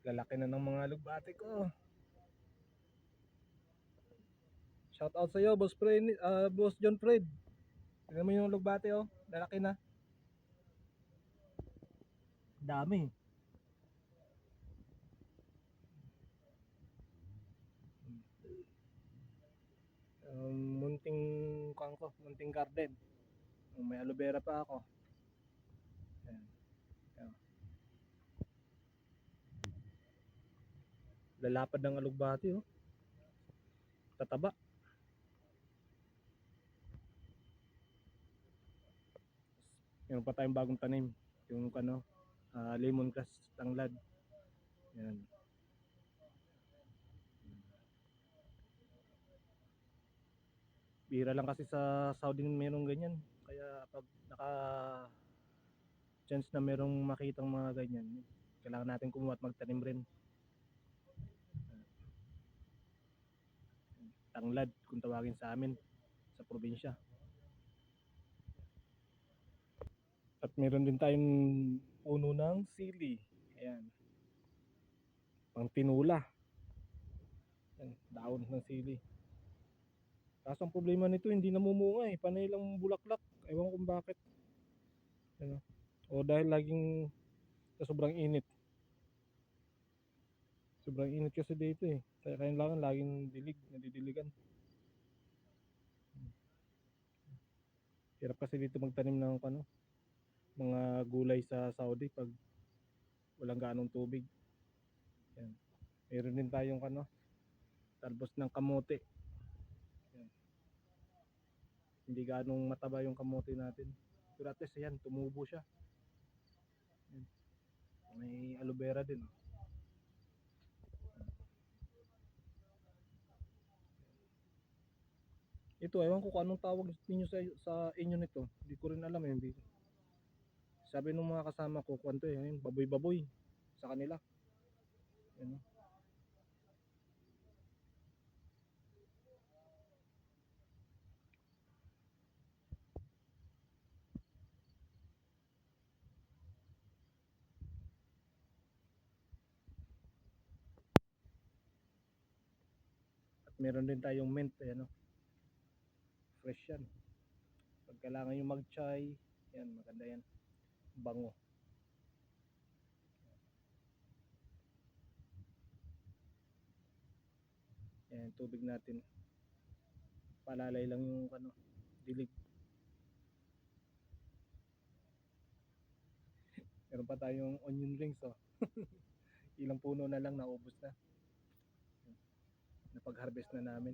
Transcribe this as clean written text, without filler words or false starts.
Lalaki na ng mga alugbati ko. Shout out sa iyo, Boss Fred, Boss John Fred. Tingnan mo yung alugbati oh, lalaki na. Dami. Munting kangko, munting garden. May aloe vera pa ako. Ayan. Ayan. Lalapad ng alugbati oh. Tataba. Meron pa tayong bagong tanim. Yung lemongrass tanglad. Yan. Bira lang kasi sa Saudi merong ganyan. Kaya pag naka chance na merong makitang mga ganyan, kailangan natin kumuha at magtanim rin. Tanglad kung tawagin sa amin sa probinsya. At meron din tayong puno ng sili. Ayan. Pang tinula. Ayan, daon ng sili. Kaso ang problema nito hindi namumunga eh. Panay lang bulaklak. Ewan kung bakit. Ano? O dahil laging sa sobrang init. Sobrang init kasi dito eh. Kaya kailangan laging dilig, nadidiligan. Hirap kasi dito magtanim ng mga gulay sa Saudi pag walang ganong tubig. Yan. Meron din tayong talbos ng kamote. Yan. Hindi ganong mataba yung kamote natin. Pero at least yan, tumubo siya. Yan. May aloe vera din. Ito, ewan ko kung anong tawag ninyo sa inyo nito. Hindi ko rin alam eh. Sabi nung mga kasama ko, kwanto eh, baboy-baboy sa kanila. Yan. At meron din tayong mint, fresh yan. Pag kailangan yung mag-chai, yan, maganda yan. Bango. Yan, tubig natin. Palalay lang yung dilig. Meron pa tayong onion rings oh. Ilang puno na lang naubos na. Napag-harvest na namin.